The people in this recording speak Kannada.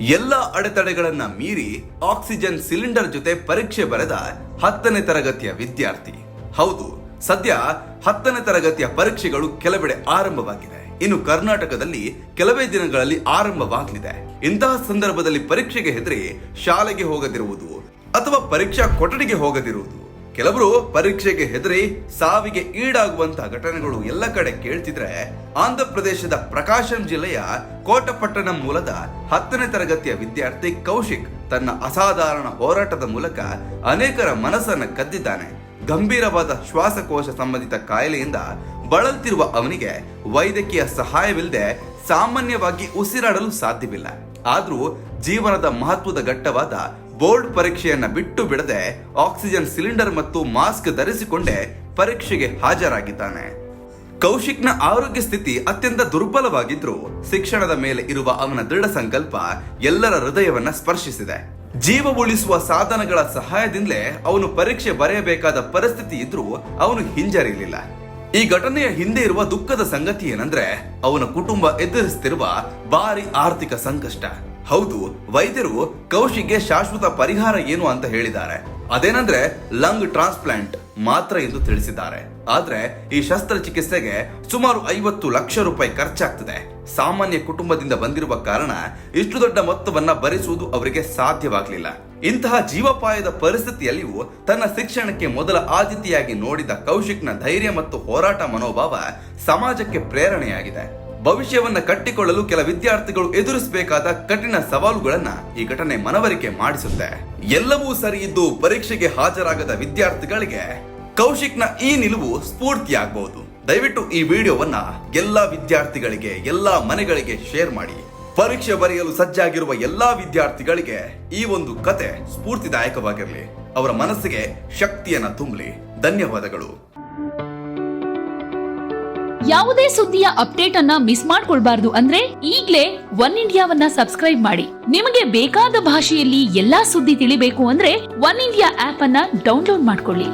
ಎಲ್ಲ ಅಡೆತಡೆಗಳನ್ನ ಮೀರಿ ಆಕ್ಸಿಜನ್ ಸಿಲಿಂಡರ್ ಜೊತೆ ಪರೀಕ್ಷೆ ಬರೆದ 10ನೇ ತರಗತಿಯ ವಿದ್ಯಾರ್ಥಿ. ಹೌದು, ಸದ್ಯ 10ನೇ ತರಗತಿಯ ಪರೀಕ್ಷೆಗಳು ಕೆಲವೆಡೆ ಆರಂಭವಾಗಿದೆ. ಇನ್ನು ಕರ್ನಾಟಕದಲ್ಲಿ ಕೆಲವೇ ದಿನಗಳಲ್ಲಿ ಆರಂಭವಾಗಲಿದೆ. ಇಂತಹ ಸಂದರ್ಭದಲ್ಲಿ ಪರೀಕ್ಷೆಗೆ ಹೆದರಿ ಶಾಲೆಗೆ ಹೋಗದಿರುವುದು ಅಥವಾ ಪರೀಕ್ಷಾ ಕೊಠಡಿಗೆ ಹೋಗದಿರುವುದು, ಕೆಲವರು ಪರೀಕ್ಷೆಗೆ ಹೆದರಿ ಸಾವಿಗೆ ಈಡಾಗುವಂತಹ ಘಟನೆಗಳು ಎಲ್ಲ ಕಡೆ ಕೇಳ್ತಿದ್ರೆ, ಆಂಧ್ರ ಪ್ರದೇಶದ ಪ್ರಕಾಶಂ ಜಿಲ್ಲೆಯ ಕೋಟಪಟ್ಟಣಂ ಮೂಲದ 10ನೇ ತರಗತಿಯ ವಿದ್ಯಾರ್ಥಿ ಕೌಶಿಕ್ ತನ್ನ ಅಸಾಧಾರಣ ಹೋರಾಟದ ಮೂಲಕ ಅನೇಕರ ಮನಸ್ಸನ್ನ ಕದ್ದಿದ್ದಾನೆ. ಗಂಭೀರವಾದ ಶ್ವಾಸಕೋಶ ಸಂಬಂಧಿತ ಕಾಯಿಲೆಯಿಂದ ಬಳಲ್ತಿರುವ ಅವನಿಗೆ ವೈದ್ಯಕೀಯ ಸಹಾಯವಿಲ್ಲದೆ ಸಾಮಾನ್ಯವಾಗಿ ಉಸಿರಾಡಲು ಸಾಧ್ಯವಿಲ್ಲ. ಆದ್ರೂ ಜೀವನದ ಮಹತ್ವದ ಘಟ್ಟವಾದ ಬೋರ್ಡ್ ಪರೀಕ್ಷೆಯನ್ನ ಬಿಟ್ಟು ಬಿಡದೆ ಆಕ್ಸಿಜನ್ ಸಿಲಿಂಡರ್ ಮತ್ತು ಮಾಸ್ಕ್ ಧರಿಸಿಕೊಂಡೇ ಪರೀಕ್ಷೆಗೆ ಹಾಜರಾಗಿದ್ದಾನೆ. ಕೌಶಿಕ್ನ ಆರೋಗ್ಯ ಸ್ಥಿತಿ ಅತ್ಯಂತ ದುರ್ಬಲವಾಗಿದ್ರೂ ಶಿಕ್ಷಣದ ಮೇಲೆ ಇರುವ ಅವನ ದೃಢ ಸಂಕಲ್ಪ ಎಲ್ಲರ ಹೃದಯವನ್ನ ಸ್ಪರ್ಶಿಸಿದೆ. ಜೀವ ಉಳಿಸುವ ಸಾಧನಗಳ ಸಹಾಯದಿಂದಲೇ ಅವನು ಪರೀಕ್ಷೆ ಬರೆಯಬೇಕಾದ ಪರಿಸ್ಥಿತಿ ಇದ್ರೂ ಅವನು ಹಿಂಜರಿಯಲಿಲ್ಲ. ಈ ಘಟನೆಯ ಹಿಂದೆ ಇರುವ ದುಃಖದ ಸಂಗತಿ ಏನಂದ್ರೆ, ಅವನ ಕುಟುಂಬ ಎದುರಿಸುತ್ತಿರುವ ಭಾರಿ ಆರ್ಥಿಕ ಸಂಕಷ್ಟ. ಹೌದು, ವೈದ್ಯರು ಕೌಶಿಕ್ಗೆ ಶಾಶ್ವತ ಪರಿಹಾರ ಏನು ಅಂತ ಹೇಳಿದ್ದಾರೆ. ಅದೇನಂದ್ರೆ ಲಂಗ್ ಟ್ರಾನ್ಸ್ಪ್ಲಾಂಟ್ ಮಾತ್ರ ಎಂದು ತಿಳಿಸಿದ್ದಾರೆ. ಆದ್ರೆ ಈ ಶಸ್ತ್ರಚಿಕಿತ್ಸೆಗೆ ಸುಮಾರು 50 ಲಕ್ಷ ರೂಪಾಯಿ ಖರ್ಚಾಗ್ತದೆ. ಸಾಮಾನ್ಯ ಕುಟುಂಬದಿಂದ ಬಂದಿರುವ ಕಾರಣ ಇಷ್ಟು ದೊಡ್ಡ ಮೊತ್ತವನ್ನ ಭರಿಸುವುದು ಅವರಿಗೆ ಸಾಧ್ಯವಾಗಲಿಲ್ಲ. ಇಂತಹ ಜೀವಪಾಯದ ಪರಿಸ್ಥಿತಿಯಲ್ಲಿಯೂ ತನ್ನ ಶಿಕ್ಷಣಕ್ಕೆ ಮೊದಲ ಆದ್ಯತೆಯಾಗಿ ನೋಡಿದ ಕೌಶಿಕ್ನ ಧೈರ್ಯ ಮತ್ತು ಹೋರಾಟ ಮನೋಭಾವ ಸಮಾಜಕ್ಕೆ ಪ್ರೇರಣೆಯಾಗಿದೆ. ಭವಿಷ್ಯವನ್ನ ಕಟ್ಟಿಕೊಳ್ಳಲು ಕೆಲ ವಿದ್ಯಾರ್ಥಿಗಳು ಎದುರಿಸಬೇಕಾದ ಕಠಿಣ ಸವಾಲುಗಳನ್ನ ಈ ಘಟನೆ ಮನವರಿಕೆ ಮಾಡಿಸುತ್ತೆ. ಎಲ್ಲವೂ ಸರಿ ಇದ್ದು ಪರೀಕ್ಷೆಗೆ ಹಾಜರಾಗದ ವಿದ್ಯಾರ್ಥಿಗಳಿಗೆ ಕೌಶಿಕ್ನ ಈ ನಿಲುವು ಸ್ಫೂರ್ತಿಯಾಗಬಹುದು. ದಯವಿಟ್ಟು ಈ ವಿಡಿಯೋವನ್ನ ಎಲ್ಲಾ ವಿದ್ಯಾರ್ಥಿಗಳಿಗೆ, ಎಲ್ಲಾ ಮನೆಗಳಿಗೆ ಶೇರ್ ಮಾಡಿ. ಪರೀಕ್ಷೆ ಬರೆಯಲು ಸಜ್ಜಾಗಿರುವ ಎಲ್ಲಾ ವಿದ್ಯಾರ್ಥಿಗಳಿಗೆ ಈ ಒಂದು ಕತೆ ಸ್ಫೂರ್ತಿದಾಯಕವಾಗಿರಲಿ, ಅವರ ಮನಸ್ಸಿಗೆ ಶಕ್ತಿಯನ್ನ ತುಂಬಲಿ. ಧನ್ಯವಾದಗಳು. ಯಾವುದೇ ಸುದ್ದಿಯ ಅಪ್ಡೇಟ್ ಅನ್ನ ಮಿಸ್ ಮಾಡ್ಕೊಳ್ಬಾರ್ದು ಅಂದ್ರೆ ಈಗ್ಲೇ ಒನ್ ಇಂಡಿಯಾವನ್ನ ಸಬ್ಸ್ಕ್ರೈಬ್ ಮಾಡಿ. ನಿಮಗೆ ಬೇಕಾದ ಭಾಷೆಯಲ್ಲಿ ಎಲ್ಲಾ ಸುದ್ದಿ ತಿಳಿಬೇಕು ಅಂದ್ರೆ ಒನ್ ಇಂಡಿಯಾ ಆಪ್ ಅನ್ನ ಡೌನ್ಲೋಡ್ ಮಾಡ್ಕೊಳ್ಳಿ.